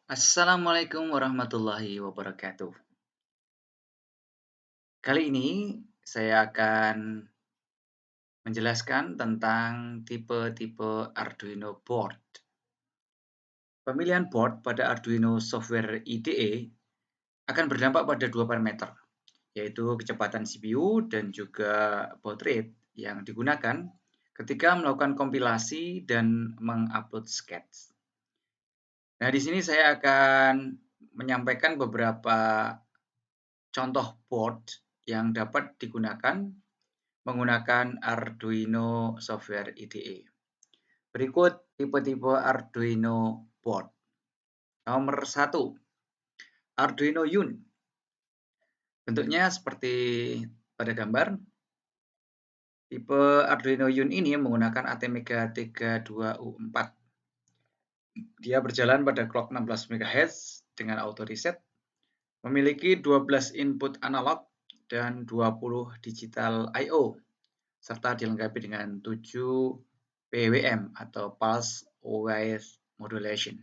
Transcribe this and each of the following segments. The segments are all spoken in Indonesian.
Assalamualaikum warahmatullahi wabarakatuh. Kali ini saya akan menjelaskan tentang tipe-tipe Arduino board. Pemilihan board pada Arduino Software IDE akan berdampak pada dua parameter, yaitu kecepatan CPU dan juga baud rate yang digunakan ketika melakukan kompilasi dan mengupload sketch. Nah, di sini saya akan menyampaikan beberapa contoh board yang dapat digunakan menggunakan Arduino Software IDE. Berikut tipe-tipe Arduino board. Nomor 1, Arduino Uno. Bentuknya seperti pada gambar. Tipe Arduino Uno ini menggunakan ATmega 32U4. Dia berjalan pada clock 16 MHz dengan auto reset, memiliki 12 input analog dan 20 digital I/O, serta dilengkapi dengan 7 PWM atau Pulse Width Modulation.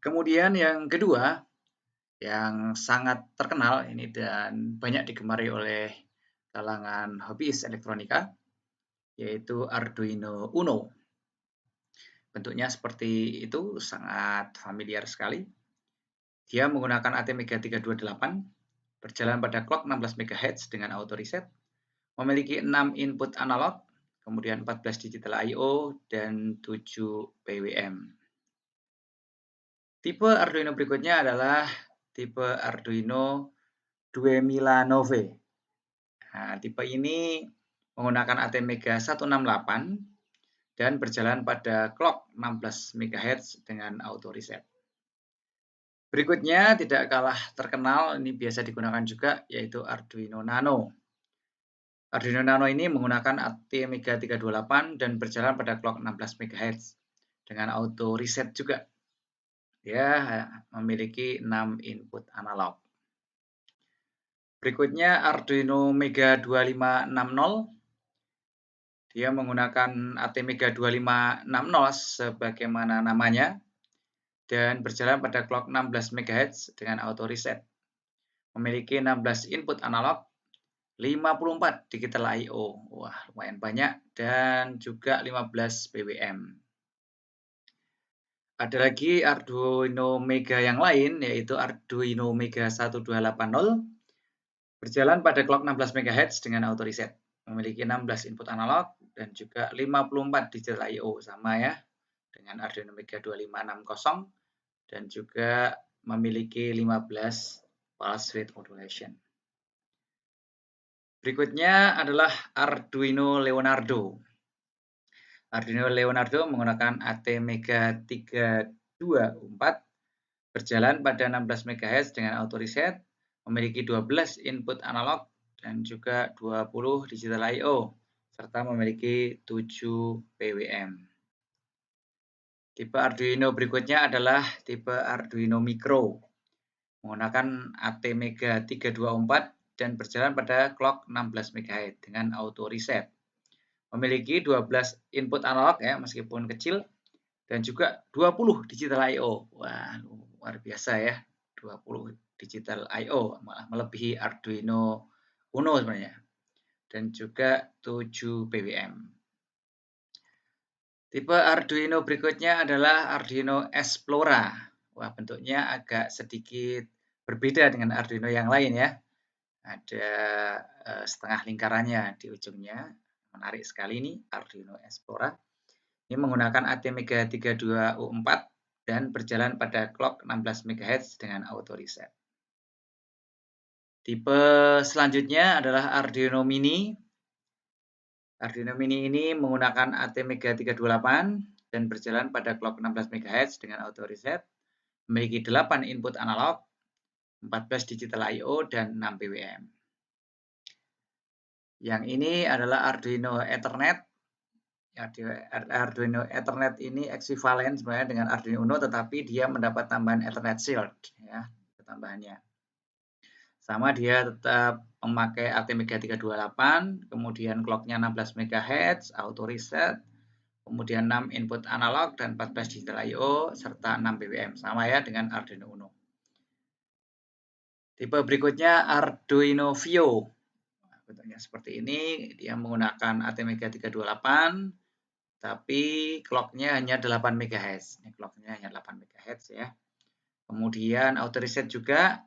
Kemudian yang kedua, yang sangat terkenal ini dan banyak digemari oleh kalangan hobis elektronika, yaitu Arduino Uno. Bentuknya seperti itu, sangat familiar sekali. Dia menggunakan ATmega 328, berjalan pada clock 16 MHz dengan auto reset, memiliki 6 input analog, kemudian 14 digital I/O, dan 7 PWM. Tipe Arduino berikutnya adalah tipe Arduino 2009. Nah, tipe ini menggunakan ATmega 168 dan berjalan pada clock 16 MHz dengan auto reset. Berikutnya tidak kalah terkenal, ini biasa digunakan juga, yaitu Arduino Nano. Arduino Nano ini menggunakan ATmega 328 dan berjalan pada clock 16 MHz dengan auto reset juga. Dia memiliki 6 input analog. Berikutnya Arduino Mega 2560. Dia menggunakan ATmega 2560 sebagaimana namanya dan berjalan pada clock 16 MHz dengan auto reset. Memiliki 16 input analog, 54 digital I/O. Wah, lumayan banyak, dan juga 15 PWM. Ada lagi Arduino Mega yang lain, yaitu Arduino Mega 1280. Berjalan pada clock 16 MHz dengan auto reset. Memiliki 16 input analog dan juga 54 digital I/O, sama ya dengan Arduino Mega 2560, dan juga memiliki 15 pulse width modulation. Berikutnya adalah Arduino Leonardo. Arduino Leonardo menggunakan ATmega 32U4, berjalan pada 16 MHz dengan auto reset, memiliki 12 input analog dan juga 20 digital I/O, serta memiliki 7 PWM. Tipe Arduino berikutnya adalah tipe Arduino Micro, menggunakan ATmega 324 dan berjalan pada clock 16 MHz dengan auto reset. Memiliki 12 input analog ya, meskipun kecil, dan juga 20 digital I/O. Wah, luar biasa ya, 20 digital I/O, malah melebihi Arduino Uno sebenarnya. Dan juga 7 PWM. Tipe Arduino berikutnya adalah Arduino Explora. Wah, bentuknya agak sedikit berbeda dengan Arduino yang lain ya. Ada setengah lingkarannya di ujungnya. Menarik sekali nih Arduino Explora. Ini menggunakan ATmega 32U4 dan berjalan pada clock 16 MHz dengan auto reset. Tipe selanjutnya adalah Arduino Mini. Arduino Mini ini menggunakan ATmega 328 dan berjalan pada clock 16 MHz dengan auto reset. Memiliki 8 input analog, 14 digital I/O, dan 6 PWM. Yang ini adalah Arduino Ethernet. Arduino Ethernet ini ekuivalen sebenarnya dengan Arduino Uno, tetapi dia mendapat tambahan Ethernet Shield ya, tambahannya. Sama, dia tetap memakai ATmega 328, kemudian clock-nya 16 MHz, auto reset, kemudian 6 input analog dan 14 digital I/O, serta 6 PWM. Sama ya dengan Arduino Uno. Tipe berikutnya Arduino Vio. Bentuknya seperti ini, dia menggunakan ATmega 328, tapi clock-nya hanya 8 MHz. Ini clock-nya hanya 8 MHz ya. Kemudian auto reset juga,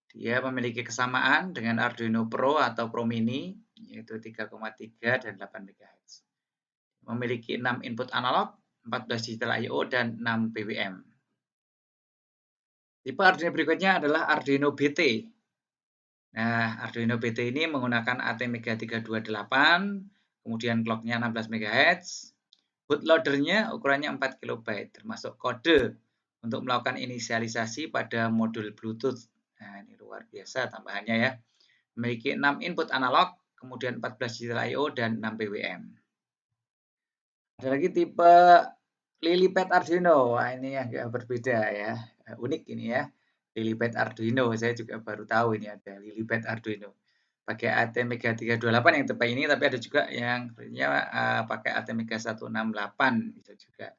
dia memiliki kesamaan dengan Arduino Pro atau Pro Mini, yaitu 3,3 dan 8 MHz. Memiliki 6 input analog, 14 digital I/O, dan 6 PWM. Tipe Arduino berikutnya adalah Arduino BT. Nah, Arduino BT ini menggunakan ATmega 328, kemudian clock-nya 16 MHz, bootloader-nya ukurannya 4 KB, termasuk kode untuk melakukan inisialisasi pada modul Bluetooth. Nah, ini luar biasa tambahannya ya. Memiliki 6 input analog, kemudian 14 digital I/O, dan 6 PWM. Ada lagi tipe LilyPad Arduino. Wah, ini agak berbeda ya. Unik ini ya. LilyPad Arduino, saya juga baru tahu ini ada LilyPad Arduino. Pakai ATmega 328 yang tipe ini, tapi ada juga yang pakai ATmega 168 bisa juga.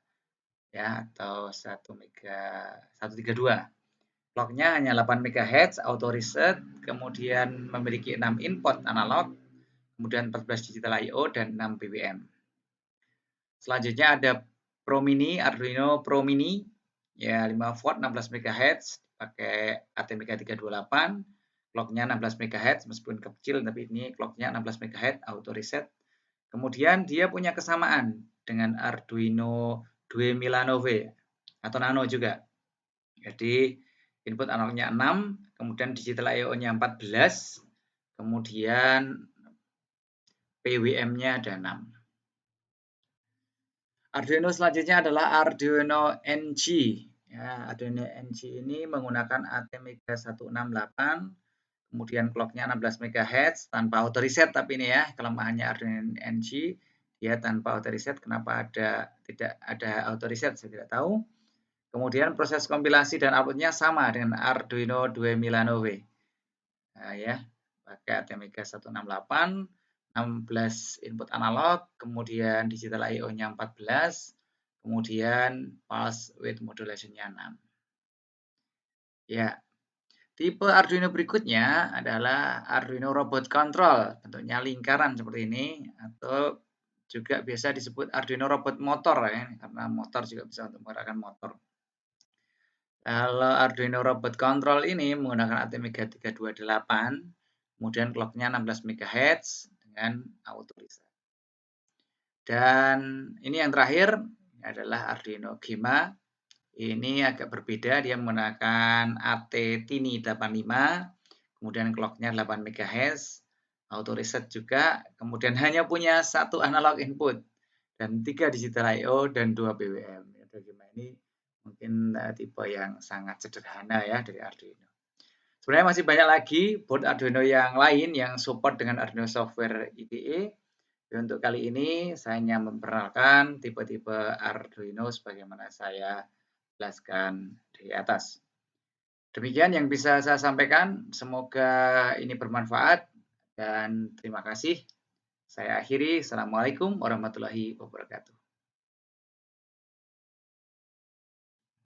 Ya, atau 132. Clock-nya hanya 8 MHz, auto reset, kemudian memiliki 6 input analog, kemudian 14 digital I/O, dan 6 PWM. Selanjutnya ada Pro Mini, Arduino Pro Mini, ya 5 volt 16 MHz, pakai ATmega 328, clock-nya 16 MHz, meskipun kecil, tapi ini clock-nya 16 MHz, auto reset. Kemudian dia punya kesamaan dengan Arduino 2000 Nove, atau Nano juga. Jadi input analognya 6, kemudian digital I/O-nya 14, kemudian PWM-nya ada 6. Arduino selanjutnya adalah Arduino NG. Ya, Arduino NG ini menggunakan ATmega 168, kemudian clock-nya 16 MHz tanpa auto reset, tapi ini ya kelemahannya Arduino NG, dia tanpa auto reset. Kenapa tidak ada auto reset saya tidak tahu. Kemudian proses kompilasi dan outputnya sama dengan Arduino 2000 Nove. Nah, ya, pakai ATmega 168, 16 input analog, kemudian digital I/O-nya 14, kemudian pulse width modulation-nya 6. Ya, tipe Arduino berikutnya adalah Arduino Robot Control, bentuknya lingkaran seperti ini, atau juga biasa disebut Arduino Robot Motor ya, karena motor juga bisa untuk menggerakkan motor. Kalau Arduino Robot Control ini menggunakan ATmega 328, kemudian clock-nya 16 MHz dengan auto reset. Dan ini yang terakhir adalah Arduino Gemma. Ini agak berbeda, dia menggunakan AT-Tiny 85, kemudian clock-nya 8 MHz, auto reset juga, kemudian hanya punya satu analog input dan 3 digital I/O dan 2 PWM. Gemma ini mungkin tipe yang sangat sederhana ya dari Arduino. Sebenarnya masih banyak lagi board Arduino yang lain yang support dengan Arduino Software IDE. Untuk kali ini saya hanya memperkenalkan tipe-tipe Arduino sebagaimana saya jelaskan di atas. Demikian yang bisa saya sampaikan. Semoga ini bermanfaat dan terima kasih. Saya akhiri. Assalamualaikum warahmatullahi wabarakatuh.